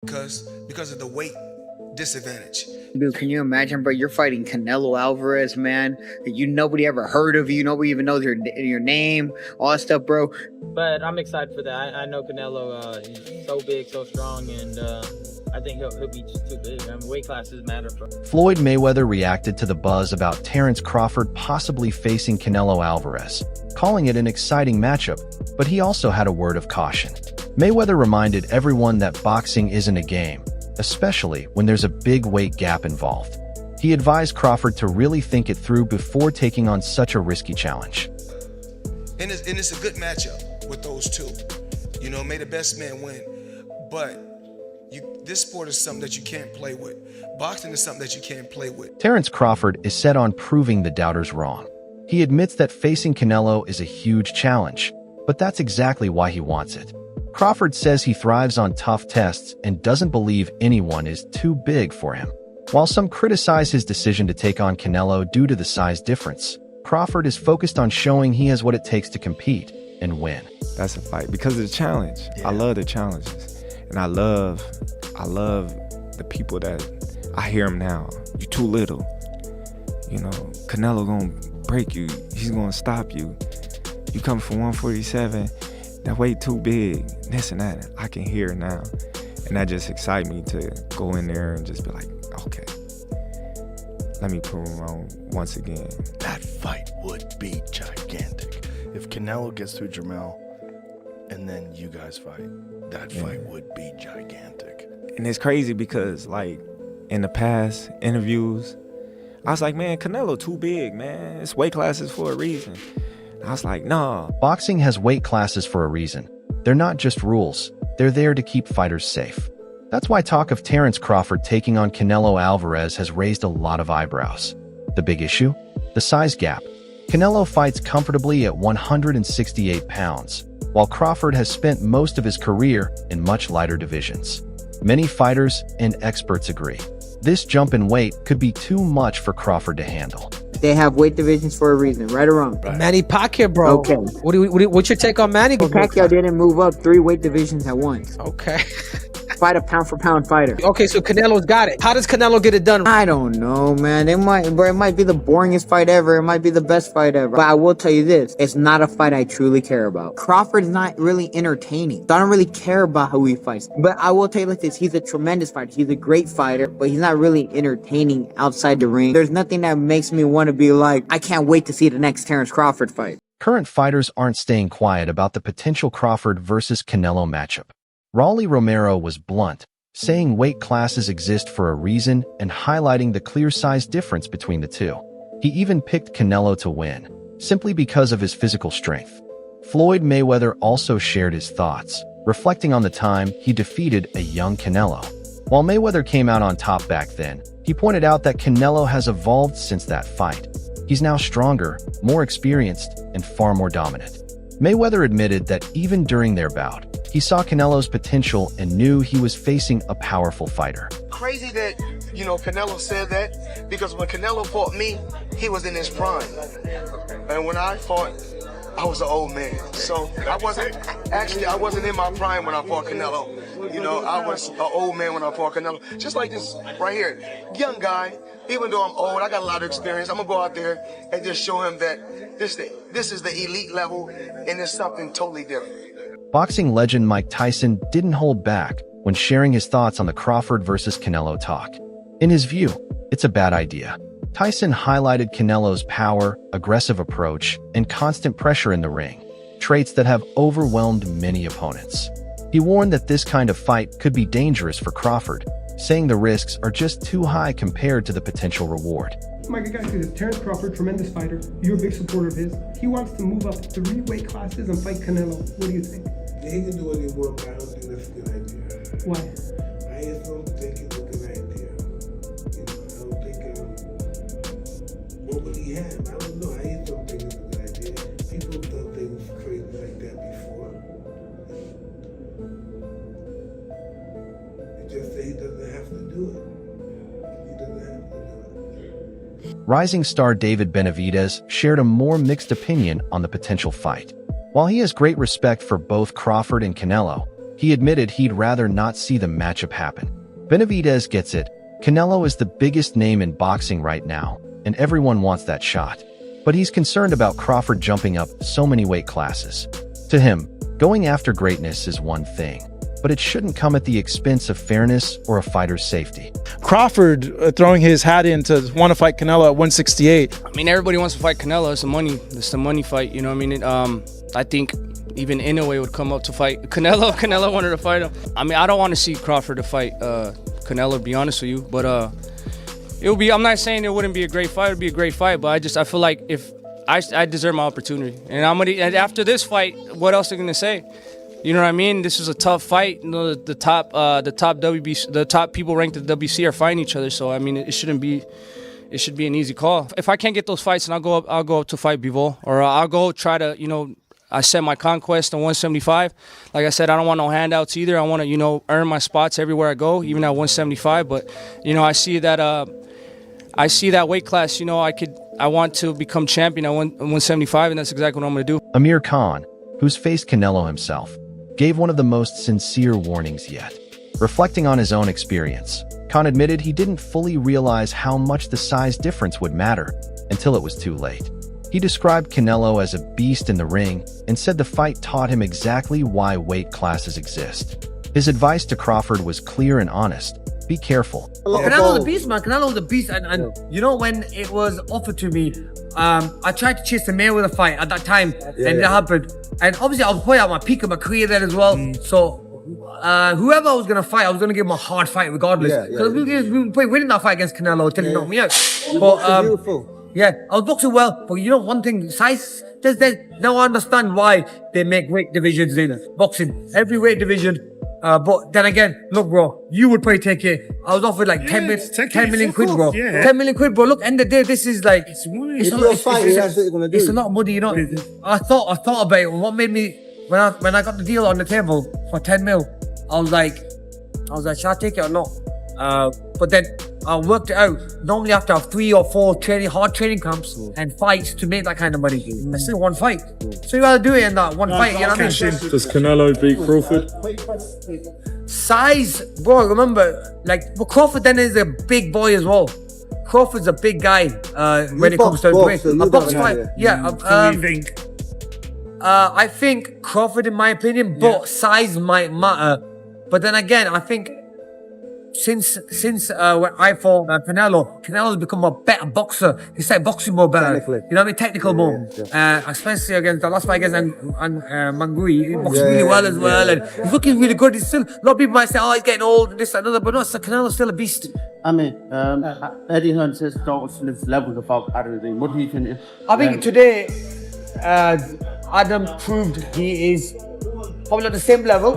because of the weight disadvantage. Dude, can you imagine, bro? You're fighting Canelo Alvarez, man. Nobody ever heard of you. Nobody even knows your name, all that stuff, bro. But I'm excited for that. I know Canelo is so big, so strong, and I think he'll be just too big. I mean, weight classes matter for him. Floyd Mayweather reacted to the buzz about Terence Crawford possibly facing Canelo Alvarez, calling it an exciting matchup, but he also had a word of caution. Mayweather reminded everyone that boxing isn't a game, especially when there's a big weight gap involved. He advised Crawford to really think it through before taking on such a risky challenge. And it's a good matchup with those two. May the best man win. But this sport is something that you can't play with. Boxing is something that you can't play with. Terence Crawford is set on proving the doubters wrong. He admits that facing Canelo is a huge challenge, but that's exactly why he wants it. Crawford says he thrives on tough tests and doesn't believe anyone is too big for him. While some criticize his decision to take on Canelo due to the size difference, Crawford is focused on showing he has what it takes to compete and win. That's a fight because of the challenge. Yeah. I love the challenges, and I love the people that I hear them now. You too little. Canelo gonna break you. He's gonna stop you. You come from 147. That weight too big, this and that. I can hear it now. And that just excites me to go in there and just be like, okay, let me prove him wrong once again. That fight would be gigantic. If Canelo gets through Jamel and then you guys fight, that fight would be gigantic. And it's crazy because, like, in the past interviews, I was like, man, Canelo too big, man. It's weight classes for a reason. I was like, nah. Boxing has weight classes for a reason. They're not just rules. They're there to keep fighters safe. That's why talk of Terence Crawford taking on Canelo Alvarez has raised a lot of eyebrows. The big issue? The size gap. Canelo fights comfortably at 168 pounds, while Crawford has spent most of his career in much lighter divisions. Many fighters and experts agree. This jump in weight could be too much for Crawford to handle. They have weight divisions for a reason, right or wrong? Right. Manny Pacquiao, bro. Okay. What's your take on Manny? Well, Pacquiao didn't move up 3 weight divisions at once. Okay. Fight a pound-for-pound fighter. Okay, so Canelo's got it. How does Canelo get it done? I don't know, man. It might be the boringest fight ever. It might be the best fight ever. But I will tell you this. It's not a fight I truly care about. Crawford's not really entertaining. So I don't really care about who he fights. But I will tell you like this. He's a tremendous fighter. He's a great fighter. But he's not really entertaining outside the ring. There's nothing that makes me want to be like, I can't wait to see the next Terence Crawford fight. Current fighters aren't staying quiet about the potential Crawford versus Canelo matchup. Raleigh Romero was blunt, saying weight classes exist for a reason and highlighting the clear size difference between the two. He even picked Canelo to win, simply because of his physical strength. Floyd Mayweather also shared his thoughts, reflecting on the time he defeated a young Canelo. While Mayweather came out on top back then, he pointed out that Canelo has evolved since that fight. He's now stronger, more experienced, and far more dominant. Mayweather admitted that even during their bout, he saw Canelo's potential and knew he was facing a powerful fighter. Crazy that, Canelo said that, because when Canelo fought me, he was in his prime. And when I fought, I was an old man. So I wasn't in my prime when I fought Canelo. I was an old man when I fought Canelo. Just like this right here, young guy, even though I'm old, I got a lot of experience. I'm gonna go out there and just show him that this is the elite level and it's something totally different. Boxing legend Mike Tyson didn't hold back when sharing his thoughts on the Crawford versus Canelo talk. In his view, it's a bad idea. Tyson highlighted Canelo's power, aggressive approach, and constant pressure in the ring, traits that have overwhelmed many opponents. He warned that this kind of fight could be dangerous for Crawford, saying the risks are just too high compared to the potential reward. Mike, I gotta say this. Terence Crawford, tremendous fighter. You're a big supporter of his. He wants to move up 3 weight classes and fight Canelo. What do you think? Yeah, he can do what he wants, but I don't think that's a good idea. Why? I just don't think it's a good idea. I don't think, what would he have? I don't know. I just don't think it's a good idea. People have done things crazy like that before. It's just that he doesn't have to do it. He doesn't have to do it. Rising star David Benavidez shared a more mixed opinion on the potential fight. While he has great respect for both Crawford and Canelo, He admitted he'd rather not see the matchup happen. Benavidez gets it. Canelo is the biggest name in boxing right now, and everyone wants that shot. But he's concerned about Crawford jumping up so many weight classes. To him, going after greatness is one thing, but it shouldn't come at the expense of fairness or a fighter's safety. Crawford throwing his hat in to want to fight Canelo at 168. I mean, everybody wants to fight Canelo. It's the money fight, you know what I mean? I think even Inoue would come up to fight Canelo. Canelo wanted to fight him. I mean, I don't want to see Crawford to fight Canelo, to be honest with you, but it would be. I'm not saying it wouldn't be a great fight. It'd be a great fight, but I feel like if I deserve my opportunity, and and after this fight, what else are they gonna say? You know what I mean? This is a tough fight. You know, the top WBC, the top people ranked at the WBC are fighting each other. So I mean, it should be an easy call. If I can't get those fights, then I'll go up to fight Bivol, or I'll go try to I set my conquest on 175. Like I said, I don't want no handouts either. I want to, earn my spots everywhere I go, even at 175. But, I see that weight class, I want to become champion at 175, and that's exactly what I'm going to do. Amir Khan, who's faced Canelo himself, gave one of the most sincere warnings yet. Reflecting on his own experience, Khan admitted he didn't fully realize how much the size difference would matter until it was too late. He described Canelo as a beast in the ring and said the fight taught him exactly why weight classes exist. His advice to Crawford was clear and honest. Be careful. Canelo's a beast, man. Canelo's a beast. And when it was offered to me, I tried to chase the Mayweather fight at that time, and it happened. And obviously, I was probably at my peak of my career there as well. So, whoever I was going to fight, I was going to give him a hard fight regardless. Because we were winning that fight against Canelo until he knocked me out. But, beautiful. Yeah, I was boxing well, but one thing, size, now I understand why they make weight divisions in boxing. Every weight division. But then again, look, bro, you would probably take it. I was offered like 10 million quid, bro. Yeah. 10 million quid, bro. Look, end of the day, this is like, it's a lot of money, I thought about it. What made me, when I got the deal on the table for 10 mil, I was like, should I take it or not? But then I worked it out. Normally, have to have 3 or 4 hard training camps and fights to make that kind of money. It's still one fight. So you gotta do it in that one fight, you know what I mean? Does Canelo beat Crawford? Size, bro, remember, Crawford then is a big boy as well. Crawford's a big guy when it comes to weight. A box fight, I think Crawford, in my opinion, but size might matter. But then again, I think since when I fought Canelo's become a better boxer. He started boxing more better. You know what I mean? Technical more. Especially against the last fight against Mangui. He boxed really well as well. And he's looking really good. He's still, a lot of people might say, he's getting old, this and another. But no, Canelo's still a beast. I mean, Eddie Hearn says there's levels above Adam. What do you think? I think today, Adam proved he is probably on the same level,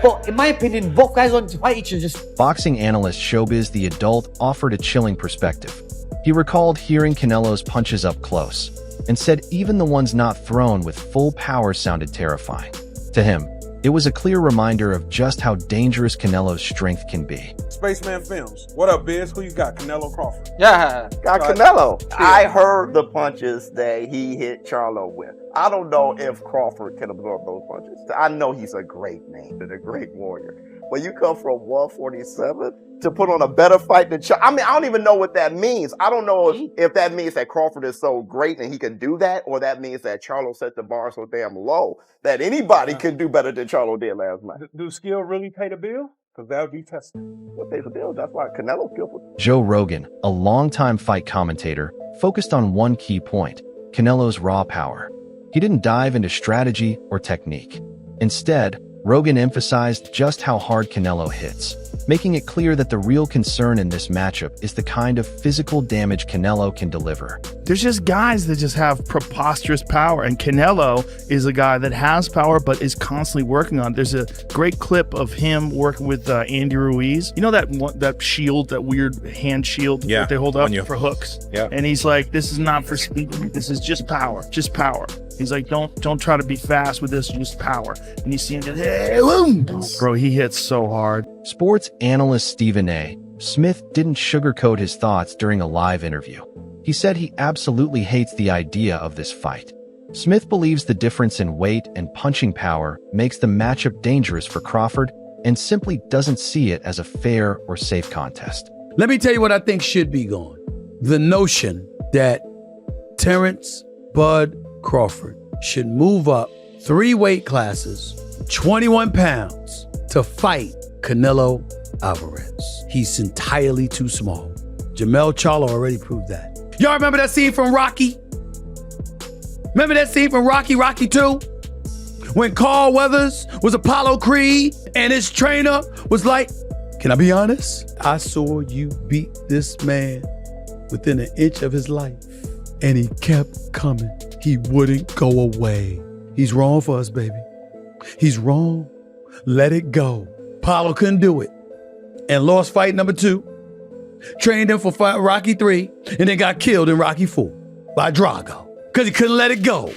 but in my opinion, both guys want to fight each other. Boxing analyst Showbiz the Adult offered a chilling perspective. He recalled hearing Canelo's punches up close and said even the ones not thrown with full power sounded terrifying. To him, it was a clear reminder of just how dangerous Canelo's strength can be. Spaceman Films. What up, Biz? Who you got? Canelo Crawford? Yeah, got Canelo. I heard the punches that he hit Charlo with. I don't know if Crawford can absorb those punches. I know he's a great man and a great warrior. But you come from 147 to put on a better fight than Charlo. I mean, I don't even know what that means. I don't know if that means that Crawford is so great and he can do that, or that means that Charlo set the bar so damn low that anybody can do better than Charlo did last night. Do skill really pay the bill? Because that would be tested. What pays the bill? That's why Canelo killed him. Joe Rogan, a longtime fight commentator, focused on one key point: Canelo's raw power. He didn't dive into strategy or technique. Instead, Rogan emphasized just how hard Canelo hits, making it clear that the real concern in this matchup is the kind of physical damage Canelo can deliver. There's just guys that just have preposterous power, and Canelo is a guy that has power but is constantly working on it. There's a great clip of him working with Andy Ruiz. You know that shield, that weird hand shield that they hold up for hooks? Yeah. And he's like, this is not for speed. This is just power. Just power. He's like, don't try to be fast with this, just power. And you see him just, hey, boom! Bro, he hits so hard. Sports analyst Stephen A. Smith didn't sugarcoat his thoughts during a live interview. He said he absolutely hates the idea of this fight. Smith believes the difference in weight and punching power makes the matchup dangerous for Crawford and simply doesn't see it as a fair or safe contest. Let me tell you what I think should be gone. The notion that Terence Bud Crawford should move up 3 weight classes, 21 pounds, to fight Canelo Alvarez. He's entirely too small. Jermell Charlo already proved that. Y'all remember that scene from Rocky? Remember that scene from Rocky 2? When Carl Weathers was Apollo Creed and his trainer was like, can I be honest? I saw you beat this man within an inch of his life. And he kept coming. He wouldn't go away. He's wrong for us, baby. He's wrong. Let it go. Apollo couldn't do it. And lost fight number 2. Trained him for fight Rocky 3. And then got killed in Rocky 4 by Drago. Because he couldn't let it go.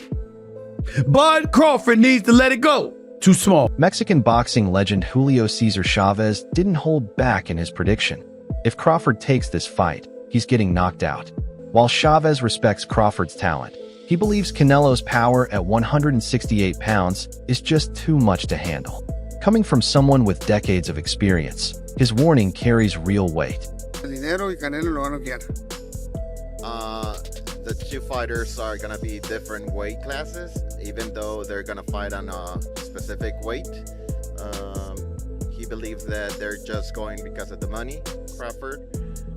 Bud Crawford needs to let it go. Too small. Mexican boxing legend Julio Cesar Chavez didn't hold back in his prediction. If Crawford takes this fight, he's getting knocked out. While Chavez respects Crawford's talent, he believes Canelo's power at 168 pounds is just too much to handle. Coming from someone with decades of experience, his warning carries real weight. The two fighters are going to be different weight classes, even though they're going to fight on a specific weight. He believes that they're just going because of the money, Crawford,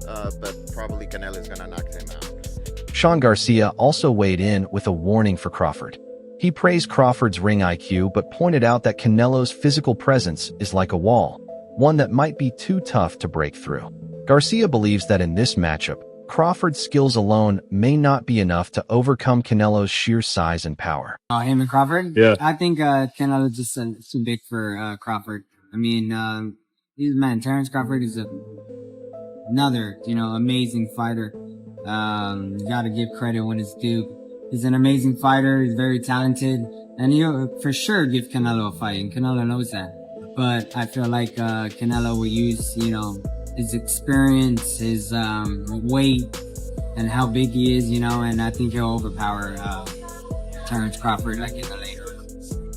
but probably Canelo is going to knock him out. Sean Garcia also weighed in with a warning for Crawford. He praised Crawford's ring IQ but pointed out that Canelo's physical presence is like a wall, one that might be too tough to break through. Garcia believes that in this matchup, Crawford's skills alone may not be enough to overcome Canelo's sheer size and power. Him and Crawford? Yeah. I think Canelo's just too big for Crawford. I mean, Terence Crawford is another, amazing fighter. You gotta give credit when it's due. He's an amazing fighter. He's very talented. And he'll for sure give Canelo a fight. And Canelo knows that. But I feel like Canelo will use, his experience, his weight, and how big he is, and I think he'll overpower Terence Crawford like in the later.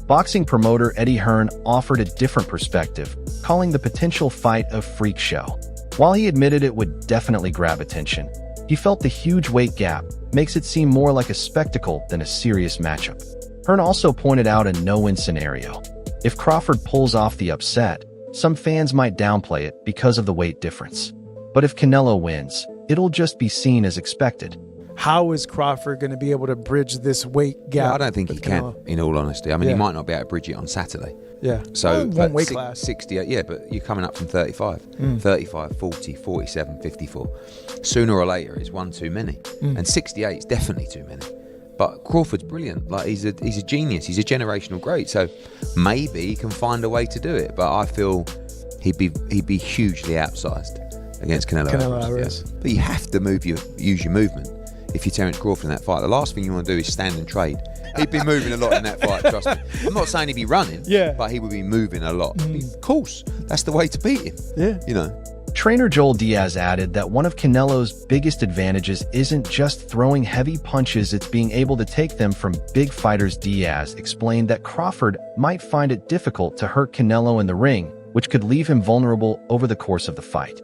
Boxing promoter Eddie Hearn offered a different perspective, calling the potential fight a freak show. While he admitted it would definitely grab attention, he felt the huge weight gap makes it seem more like a spectacle than a serious matchup. Hearn also pointed out a no-win scenario. If Crawford pulls off the upset, some fans might downplay it because of the weight difference. But if Canelo wins, it'll just be seen as expected. How is Crawford going to be able to bridge this weight gap? Yeah, I don't think he can, in all honesty. I mean, he might not be able to bridge it on Saturday. Yeah. So, one weight class. 68, yeah, but you're coming up from 35. 35, 40, 47, 54. Sooner or later, it's one too many. And 68 is definitely too many. But Crawford's brilliant. Like he's a genius. He's a generational great. So maybe he can find a way to do it. But I feel he'd be hugely outsized against Canelo Alvarez. Yeah. But you have to use your movement if you're Terence Crawford in that fight. The last thing you want to do is stand and trade. He'd be moving a lot in that fight, trust me. I'm not saying he'd be running, but he would be moving a lot. Of course, that's the way to beat him. Yeah. Trainer Joel Diaz added that one of Canelo's biggest advantages isn't just throwing heavy punches, it's being able to take them from big fighters. Diaz explained that Crawford might find it difficult to hurt Canelo in the ring, which could leave him vulnerable over the course of the fight.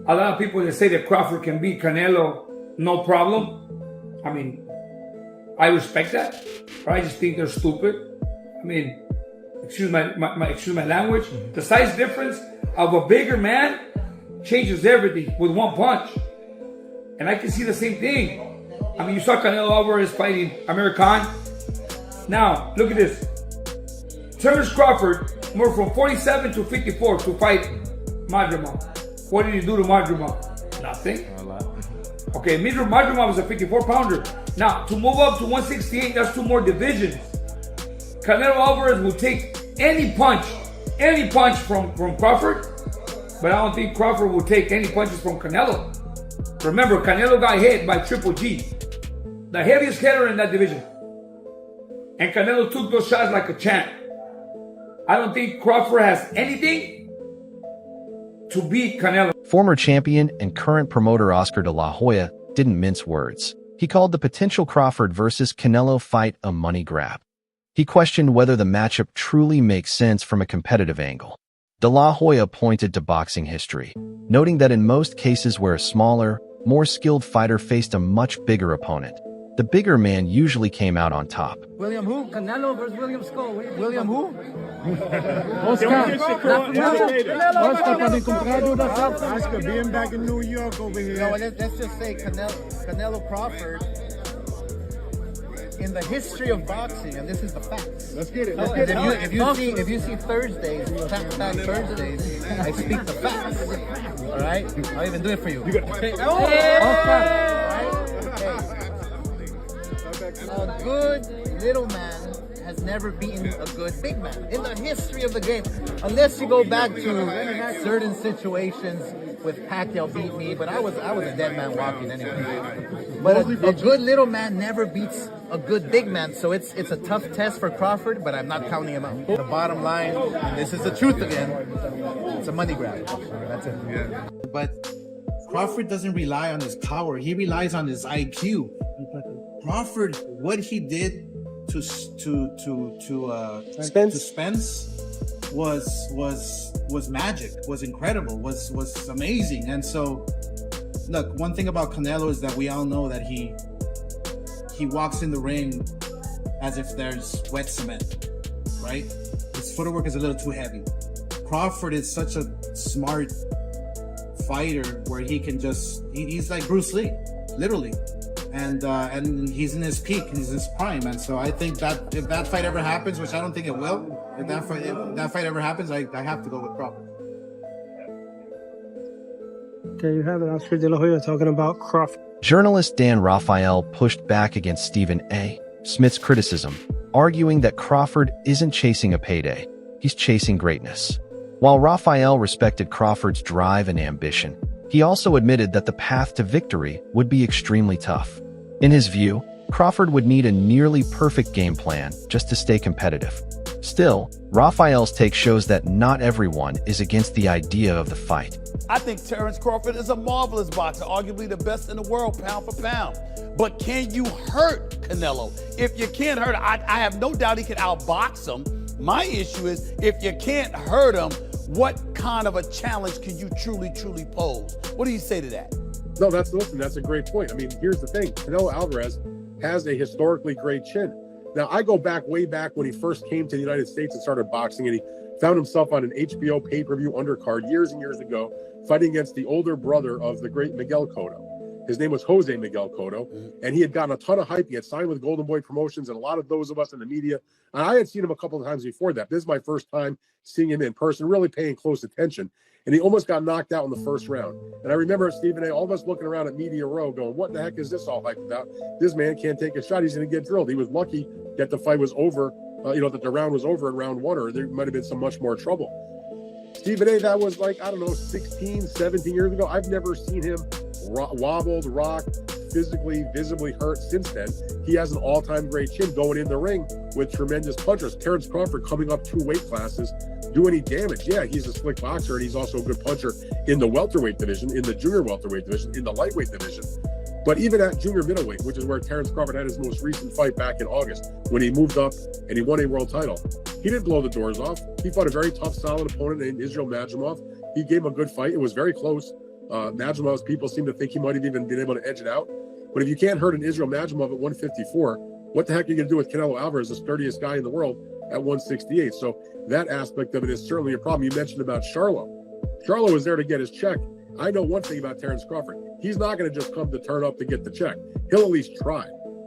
A lot of people that say that Crawford can beat Canelo, no problem. I mean, I respect that, but I just think they're stupid. I mean, excuse my language. The size difference of a bigger man changes everything with one punch. And I can see the same thing. I mean, you saw Canelo Alvarez fighting Amir Khan. Now, look at this. Terence Crawford moved from 47 to 54 to fight Madrimov. What did he do to Madrimov? Nothing. Okay, Madrimov was a 54-pounder. Now, to move up to 168, that's 2 more divisions. Canelo Alvarez will take any punch from Crawford, but I don't think Crawford will take any punches from Canelo. Remember, Canelo got hit by Triple G, the heaviest hitter in that division. And Canelo took those shots like a champ. I don't think Crawford has anything to beat Canelo. Former champion and current promoter Oscar de la Hoya didn't mince words. He He called the potential Crawford versus Canelo fight a money grab. He questioned whether the matchup truly makes sense from a competitive angle. De La Hoya pointed to boxing history, noting that in most cases where a smaller, more skilled fighter faced a much bigger opponent, the bigger man usually came out on top. William who? Canelo versus William Skull. William who? Oscar being back in New York over here. No, let's just say Canelo Crawford, in the history of boxing, and this is the facts. Let's get it. If you see Thursdays, Fact Thursdays, I speak the facts. All right, I'll even do it for you. A good little man has never beaten a good big man in the history of the game, unless you go back to certain situations with Pacquiao beat me, but I was a dead man walking anyway. But a good little man never beats a good big man, so it's a tough test for Crawford, but I'm not counting him out. The bottom line, and this is the truth again, it's a money grab. That's it. Yeah. But Crawford doesn't rely on his power; he relies on his IQ. Crawford, what he did to Spence was magic, was incredible, was amazing. And so, look, one thing about Canelo is that we all know that he walks in the ring as if there's wet cement, right? His footwork is a little too heavy. Crawford is such a smart fighter where he can he's like Bruce Lee, literally. And he's in his peak, he's in his prime, and so I think that if that fight ever happens, which I don't think it will, if that fight ever happens, I have to go with Crawford. Okay, you have it. Oscar De La Hoya talking about Crawford. Journalist Dan Raphael pushed back against Stephen A. Smith's criticism, arguing that Crawford isn't chasing a payday, he's chasing greatness. While Raphael respected Crawford's drive and ambition, he also admitted that the path to victory would be extremely tough. In his view, Crawford would need a nearly perfect game plan just to stay competitive. Still, Raphael's take shows that not everyone is against the idea of the fight. I think Terence Crawford is a marvelous boxer, arguably the best in the world, pound for pound. But can you hurt Canelo? If you can't hurt him, I have no doubt he can outbox him. My issue is, if you can't hurt him, what kind of a challenge can you truly pose? What do you say to that? No, that's a great point. I mean, here's the thing. Canelo Alvarez has a historically great chin. Now, I go way back when he first came to the United States and started boxing, and he found himself on an HBO pay-per-view undercard years and years ago, fighting against the older brother of the great Miguel Cotto. His name was Jose Miguel Cotto, and he had gotten a ton of hype. He had signed with Golden Boy Promotions, and a lot of those of us in the media, and I had seen him a couple of times before that. This is my first time seeing him in person, really paying close attention, and he almost got knocked out in the first round. And I remember Stephen A., all of us looking around at Media Row going, what the heck is this all hyped about? This man can't take a shot. He's going to get drilled. He was lucky that the fight was over, that the round was over in round one, or there might have been some much more trouble. Stephen A., that was 16, 17 years ago. I've never seen him wobbled, rocked, physically, visibly hurt since then. He has an all-time great chin going in the ring with tremendous punchers. Terence Crawford coming up 2 weight classes, do any damage? Yeah, he's a slick boxer, and he's also a good puncher in the welterweight division, in the junior welterweight division, in the lightweight division. But even at junior middleweight, which is where Terence Crawford had his most recent fight back in August, when he moved up and he won a world title, he didn't blow the doors off. He fought a very tough, solid opponent named Israel Madrimov. He gave him a good fight. It was very close. Madrimov's people seem to think he might have even been able to edge it out. But if you can't hurt an Israel Madrimov at 154, what the heck are you going to do with Canelo Alvarez, the sturdiest guy in the world, at 168? So that aspect of it is certainly a problem. You mentioned about Charlo. Charlo was there to get his check. I know one thing about Terence Crawford. He's not going to just come to turn up to get the check. He'll at least try.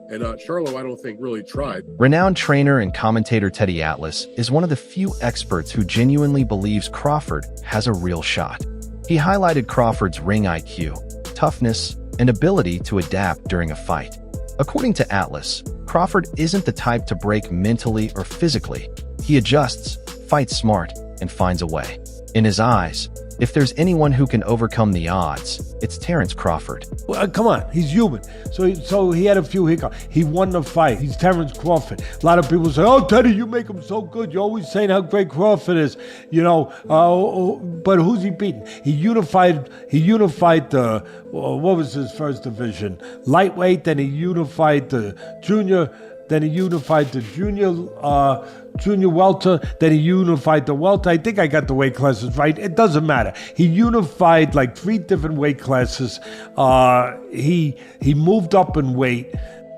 And Charlo, I don't think, really tried. Renowned trainer and commentator Teddy Atlas is one of the few experts who genuinely believes Crawford has a real shot. He highlighted Crawford's ring IQ, toughness, and ability to adapt during a fight. According to Atlas, Crawford isn't the type to break mentally or physically. He adjusts, fights smart, and finds a way. In his eyes, if there's anyone who can overcome the odds, it's Terence Crawford. Well, come on, he's human. So he had a few hiccups. He won the fight. He's Terence Crawford. A lot of people say, "Oh, Teddy, you make him so good. You're always saying how great Crawford is." You know, but who's he beating? He unified the what was his first division? Lightweight. Then he unified the junior. Then he unified the junior welter. Then he unified the welter. I think I got the weight classes right. It doesn't matter. He unified like 3 different weight classes. He moved up in weight.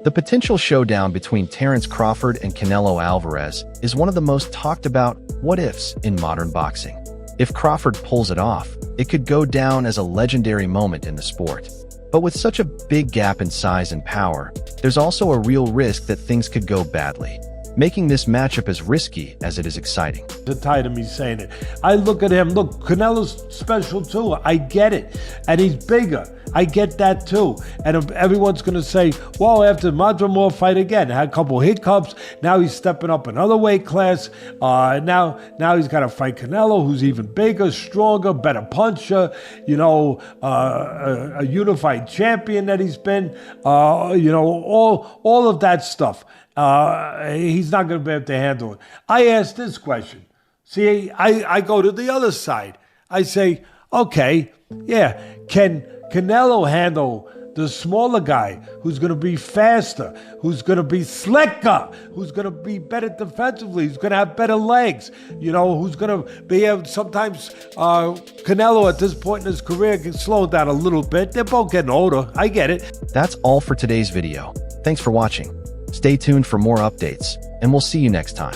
The potential showdown between Terence Crawford and Canelo Alvarez is one of the most talked about what-ifs in modern boxing. If Crawford pulls it off, it could go down as a legendary moment in the sport. But with such a big gap in size and power, there's also a real risk that things could go badly, making this matchup as risky as it is exciting. The tight of me saying it. I look at him. Look, Canelo's special too. I get it. And he's bigger. I get that too. And everyone's going to say, well, after Madrimore fight again, had a couple hiccups. Now he's stepping up another weight class. Now he's got to fight Canelo, who's even bigger, stronger, better puncher. You know, a unified champion that he's been. You know, all of that stuff. He's not going to be able to handle it. I asked this question. See, I go to the other side. I say, okay, yeah, can Canelo handle the smaller guy who's going to be faster, who's going to be slicker, who's going to be better defensively, who's going to have better legs, you know, who's going to be able, sometimes Canelo at this point in his career can slow down a little bit. They're both getting older. I get it. That's all for today's video. Thanks for watching. Stay tuned for more updates, and we'll see you next time.